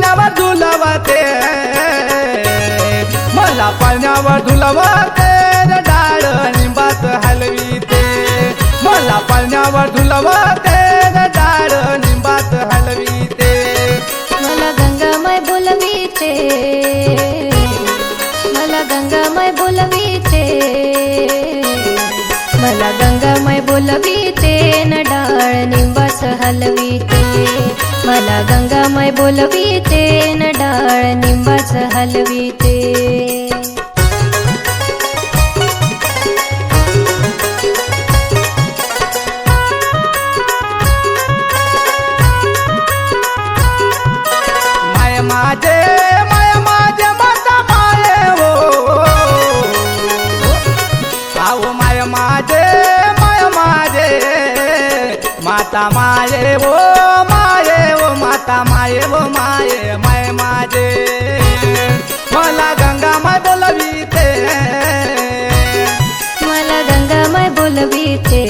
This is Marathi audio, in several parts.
पाळण्यावर झुलवते, मला पाळण्यावर झुलवते डाळ निंबाच हलवीते, मला पाळण्यावर झुलवते डाळ निंबाच हलवीते. मला गंगामाय बोलवीते, मला गंगामाय बोलवीते, मला गंगामाय बोलवीते न डाळ निंबाच हलवीते, मला गंगामाय बोलवीते न डाळ निंबाच हलवीते. माय माझे माता माये हो, आहो माय माझे माता माये हो, माये हो माता माये हो, माये माय माझे. मला गंगामाय बोलवीते, मला गंगामाय बोलवीते,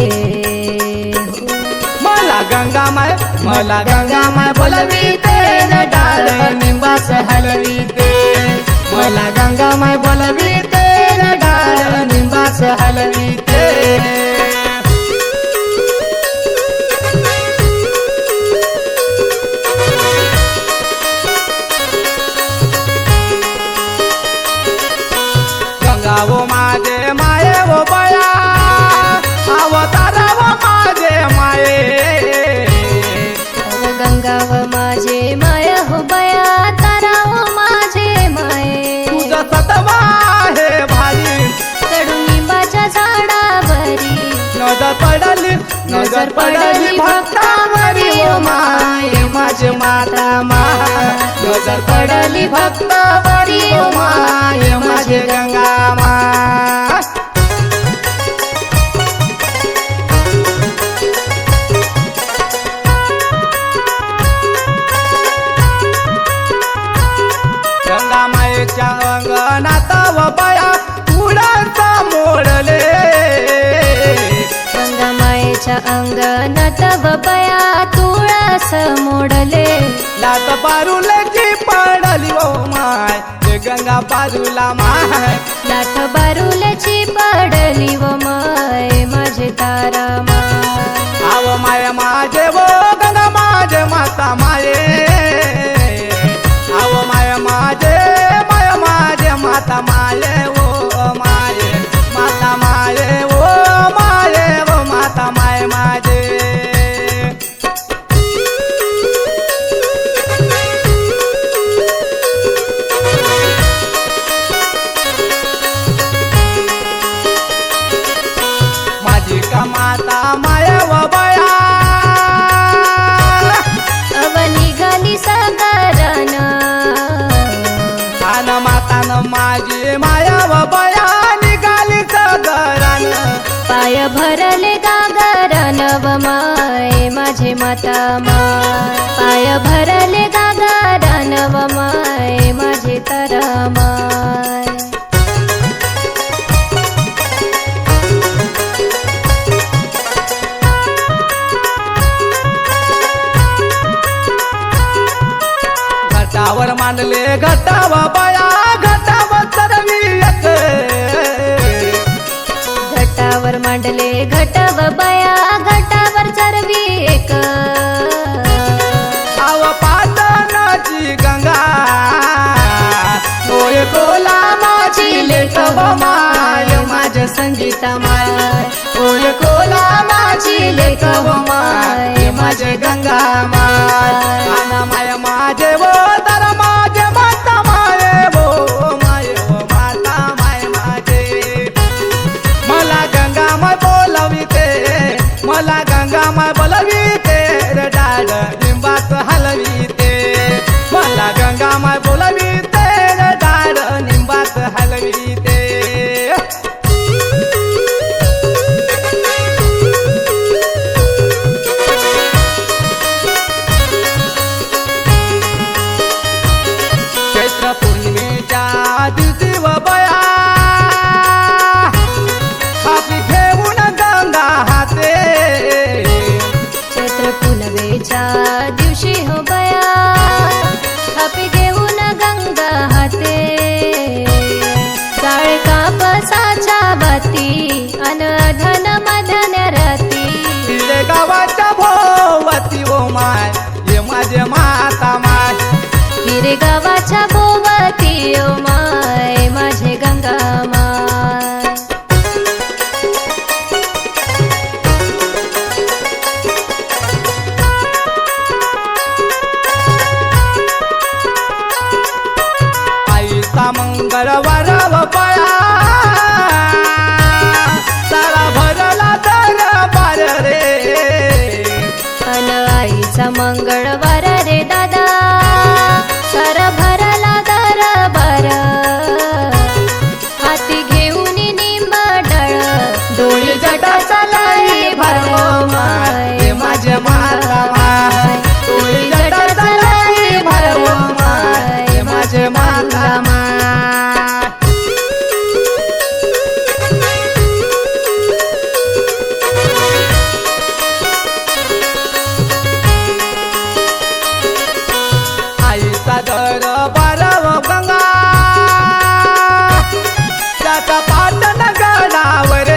मला गंगामाय बोलवीते न डाळ निंबाच हलवीते, मला गंगामाय बोलवीते न डाळ निंबाच हलवीते. गंगा वो माझे माये वो बया, अवतार वो माझे माये, गंगा व माझे माया हो बया, तारा व माझे माये. तुझं सतवा हे भारी, कडुनिंबाच्या झाडावरी नजर पडली भक्तावरी ओ माये माझे माता माय, नजर पडली भक्तावरी ओ माये माझे गंगा माय. गंगा मायेच्या अंगणात व बया तुळसा मोडले, गंगामायेच्या अंगणात व बया तुळस मोडले, लाट बारूलाची पडली ओ माय हे गंगा बाजूला माय, लाथ बारुल्याची पडली व माय माझे तारा माय. आव माय माझे वो गंगा माझे माता माये, आव माय माझे माता माये ओ माये माता माये ओ माये ओ माता माय माझे. माझी का माता माये व बया, अव निघाली सागरान, आन मातान माझी माया व बया निघाली सगरान, पाय भरले गागरान व माय माझे माता माय, पाय भरले गागरान व माय माझे तारा माय. घटावर मांडले घटावा बया, घटावर चरवी एक, घटावर मांडले घटव बया, घटावर चरवी एक, आव पाटणाची गंगा होय कोला माझी लेखव माय माझ्या संगीता माय, होय कोला माझी लेखव माय माझे गंगा माय. आना माय माझे वो तर माझे माता माये वो माये वो माता माय माझे. मला गंगामाय बोलविते, मला गंगामाय बोलविते रे डाळ निंबाच हलविते, मला गंगामाय बोलविते रे डाळ निंबाच हलविते. चैत्र पौर्णिमेच्या दिवशी व बया, हाती घेऊन गंगा हाते, चैत्र पुनवेच्या आजचा मंगळवार रे दादा सर भरला दरबार हाती घेऊन निंबडळ डोळी जटा चालाई भरव माय माझे माता माय डोळी जटा चालाई भरव माय माझे माता माय आईचा दरबार गंगा त्याचा पाटण गडावर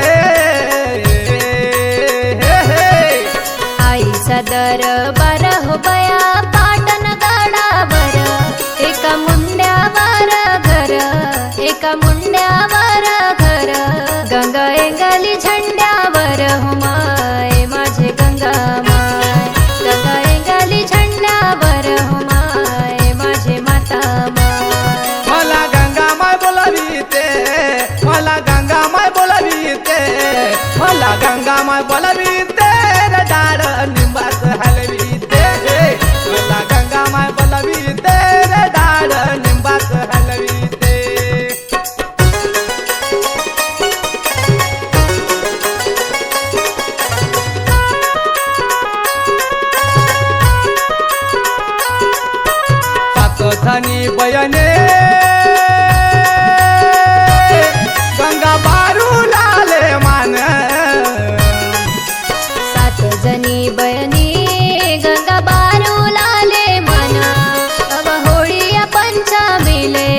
आईचा दरबार हो बया पाटण गडावर एका मुंड्यावर घर एका मुंड्यावर घर गंगा एंगली झंड्यावर हो माय माझे गंगा माय गंगा एंगली झंड्यावर हो माय माझे माता माय मला गंगा माय बोलवीते मला गंगा माय बोलवीते मला गंगा माय बोलवीते रे डाळ निंबाच हलवीते मला गंगा माय बोलवीते रे डाळ निंबाच हलवीते सात धनी बयने गंगा बारू लाले मान सात जणी बयनी गंगा बारू लाले मना अव होळी पंचमीले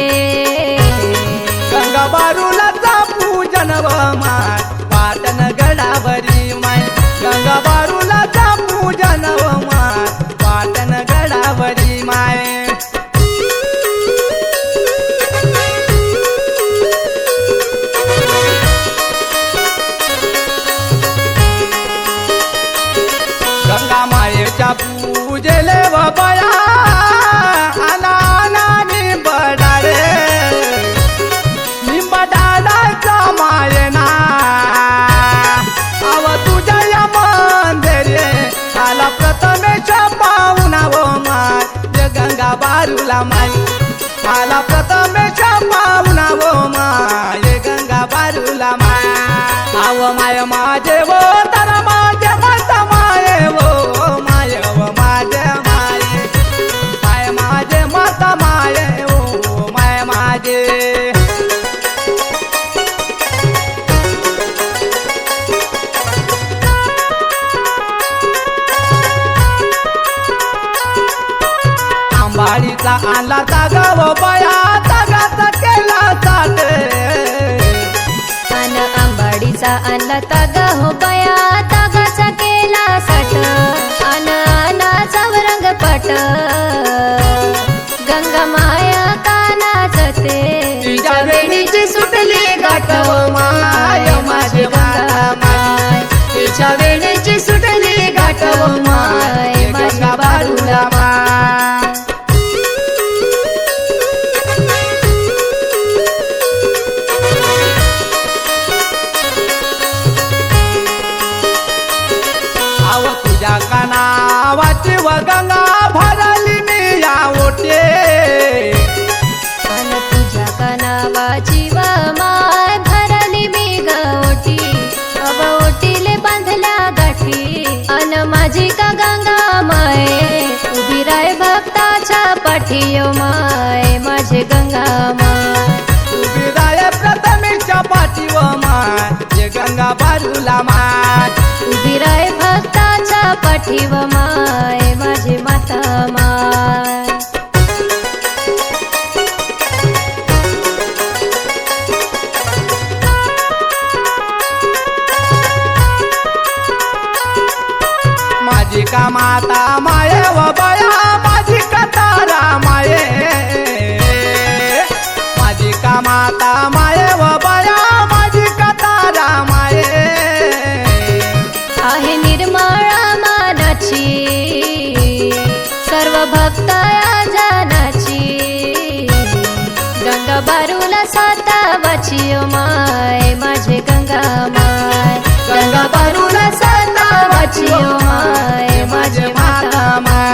गंगा बारूला पूजन व माय पाटण गडावरी माय गंगा बारूला पूजन व माय पाटण गडावरी माय गंगा मायेच्या पूजेले व बया आना निंबडाळे निंबडाळाचा मायना आव तुझ्या या मंदिरे आला प्रथमेश पाहुणा व माय ये गंगा बारूला माय आला प्रथमेश पाहुणा व माय ये गंगा बारूला माय आव माय माझे व तर माझे माता माये वो माय व माझे माये माय माझे माता माये ओ माय माझे आंबाडीचा आणला तागा व बया तागाचा केला साठ अन आंबाडीचा आणला तागा हो बया तागाचा केला साठ अन अनाचा रंगपट गंगा माया कानाचते तिच्या वेणीची सुटली गाठ हो माय माझे गंगा माय तिच्या वेणीची सुटली गाठ हो माय माझ्या बारूला माय आव तुझ्या कानावाची व गंगा भरली मी या ओटे अन तुझ्या कानावाची व माय भरली मी गवटी अब ओटीले बांधल्या गाठी अन माझी का गंगा माय उभी राय भक्ताच्या पाठीयो माय माझे गंगा माय उभी राय प्रथमेच्या पाठी व माय ये गंगा बारूला माय उभी राय भक्ताच्या पाठी व माय माझे माता माय माझी का माता माये व बया माझी का तारा माये माझी का माता माये व बया माझी का तारा माये आहे निर्मळा मानाची सर्व भक्त जनाची गंगा बारूला सातावाची ओ माय माझे गंगा माय गंगा बारूला सातावाची ओ माय माझे माता माय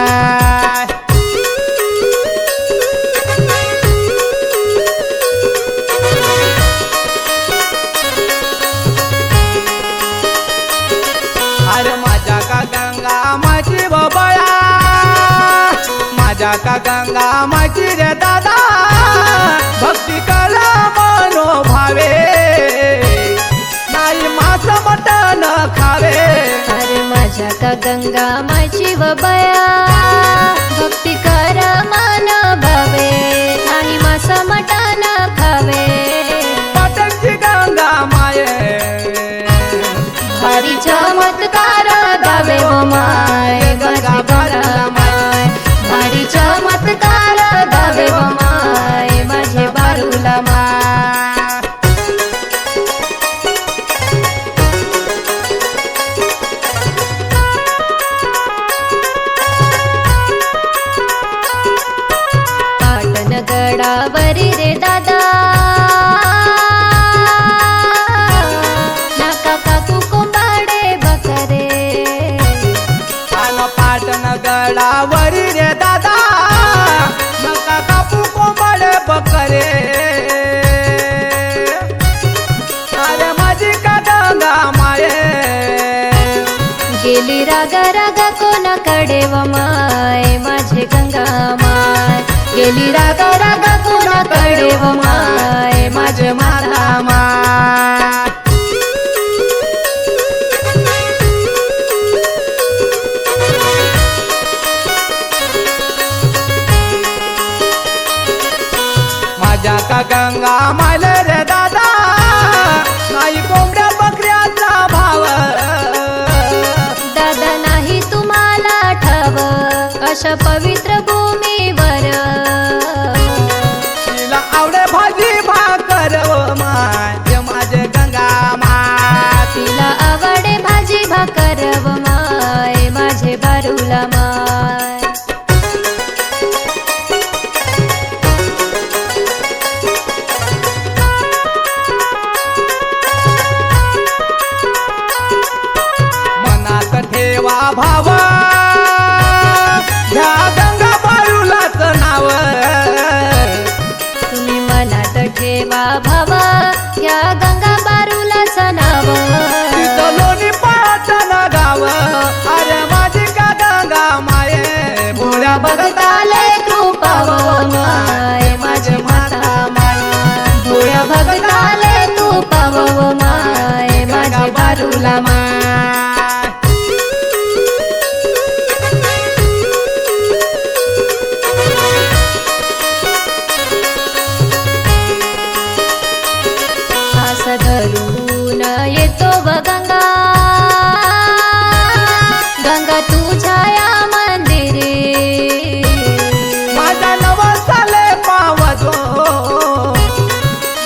अरे माझ्या का गंगा माझी बबळा, माझ्या का गंगा माझी रे दादा, भक्ती कला मनो भावे, नाही मास मटण खावे. अरे माझ्या का गंगा माझी बया, भक्ती कर मन भावे, नाही मास मटण खावे. पाटणची गंगा माये, भारी चमत्कार गावे व माय, माझी गंगा माय. भारी चमत्कार गावे व माय, माझे बारूला माय. पाटणगडावरी रे दादा, नाका काकू कोंबाडे बकरे. आला पाटणगडावरी रे दादा, नका कापू कोंबडे बकरे. अरे माझी का गंगा माये, गेली रागा रागा कोणाकडे व माय, माझे गंगा माय. गेली रागा रागा कोणाकडे व माय, माझे माता माय. माझ्या का गंगा मायले रे दादा, नाही कोंबड्या बकऱ्याचा भाव. दादा नाही तुम्हाला ठाव, अशा पवित्र भूमीवर. तिला आवडे भाजी भाकर व माय, माझे गंगा माय. तिला आवडे भाजी भाकर व माय, माझे बारूला माय. मनात ठेवा भाव, ह्या गंगा बारूलाच नाव. तुम्ही मनात ठेवा भावा, या गंगा बारूलाच नाव. तिथं लोणी पाटण गाव, अरे माझी का गंगा माये, भोळ्या भगताले कृपाव माय, माझे माता माय. भोळ्या भगताले कृपाव माय, माझे बारूला माय. आस धरून येतो व गंगा, गंगा तुझ्या या मंदिरे. माझा नवसाले पावतो,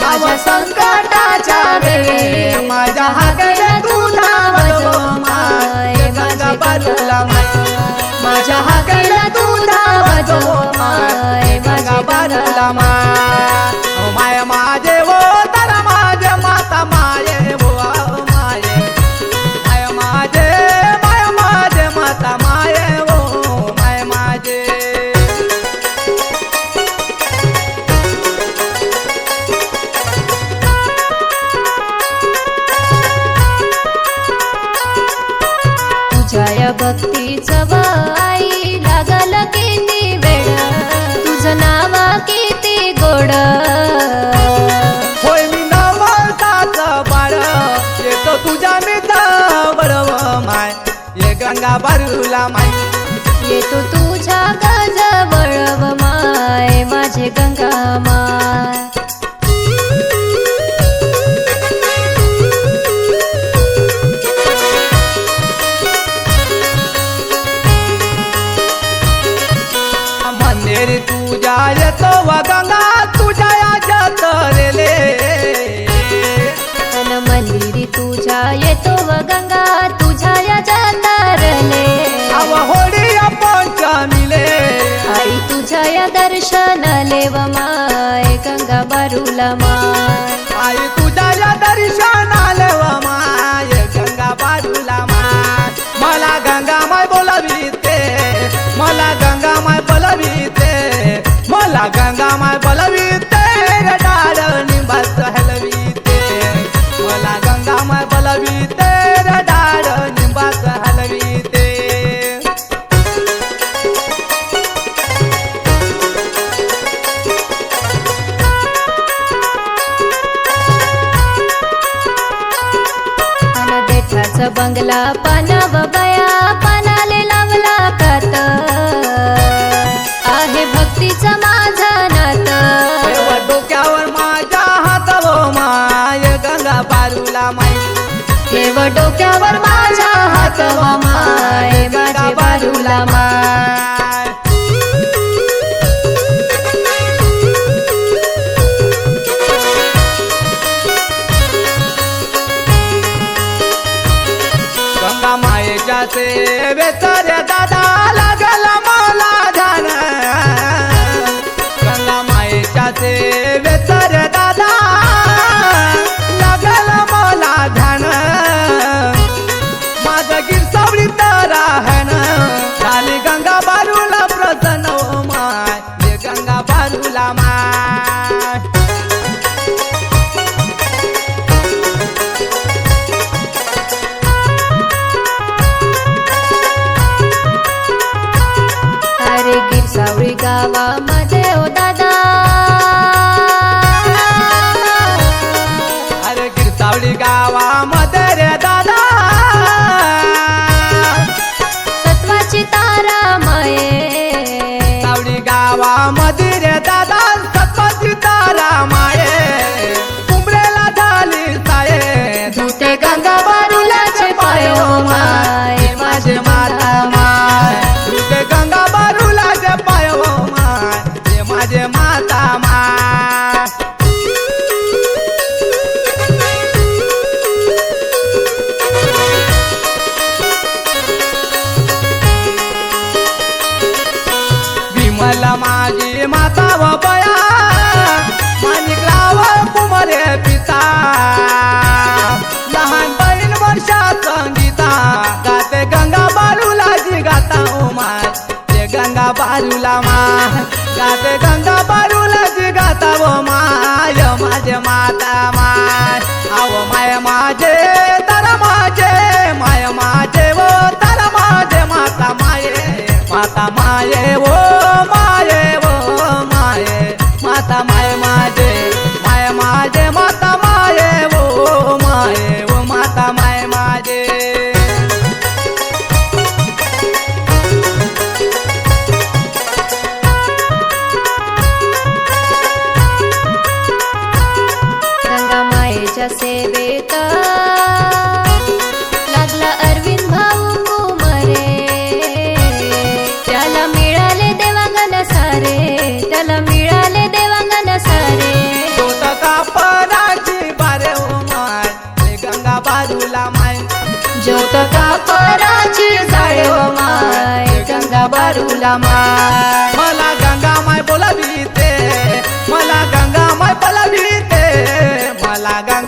माझ्या संकटाच्या वेळी माझ्या हाकेला तू धावतो माय, गंगा बारूला माय. माझ्या हाकेला तू धावतो माय, गंगा बारूला माय. ओ माय माझे वो तर माझे माता माये वो माये. माय माझे माता माये वो माय माझे. तुझ्या या भक्तीचं आई लागल किती वेळ, तुझं नाव किती गोड. होय मी नवसाच बाळ, येतो तुझ्या मी जवळ माय, ये गंगा बारूला माय. येतो तुझ्या गजवळ व माय, माझे गंगा माय. मंदिर तुझ्या येतो व गंगा तुझ्या या जत्रेले. तन मंदिरी तुझ्या येतो व गंगा तुझ्या या जातारले. अव होळी पंचमीले, आई तुझ्या या दर्शनाले व माय, गंगा बारूला माय. आई तुझ्या या दर्शनाले व माय, गंगा बारूला माय. मला गंगा माय बोलविते, मला गंगा माय बोलविते, मला गंगा माय बोलविते, डाळ निंबाच हलविते. मला गंगा माय बोलविते, डाळ निंबाच व माय माझे बारूला माय. गंगा मायेच्या सेवेत रे दादा लागल मला ध्यान. गंगा मायेच्या सेवेत रे दादा लागल मला ध्यान. माझं गिरसावळी तर राहण झाली गंगा बारूला प्रसन्न ओ माय ये गंगा बारूला माय. अरे गिरसावळी गावामध्ये ओ दादा, अरे गिरसावळी गावामध्ये रे दादा सत्वाची तारा माये. सावळी गावामध्ये रे दादा सत्वाची तारा माये. कुंबरेला झाली साये धुते गंगा बारूलाचे पाय ओ माय माझे माता माय. तुझे गंगा बारूलाचे पाय ओ माय हे माझे माता माय. विमल माझी माता व बया माणिकराव कुमारे पिता. लहान बहीण वर्षा संगीता गाते गंगा बारूलाची गाता ओ माय ते गंगा बारूला माय. गाते गंगा बारूलाची गाता ओ माय माझे माता माय. आव माय माझे तर माझे माय माझे वो तर माझे माता माये. माता माये वो माये वो माये. माता माय माझे माय माझे माता माये वो माये वो माता माय माझे. गंगा मायेच्या सेवेत लागला अरविंद भाऊ कुमारे. त्याला मिळाले देवांगण सारे, त्याला मिळाले देवांगण सारे. ज्योतका पराची बारे ओ माय हे गंगा बारूला माय. ज्योत कापराची जाळे ओ माय गंगा बारूला माय. मला गंगा माय बोलविते, मला गंगा माय बोलविते, मला गंगा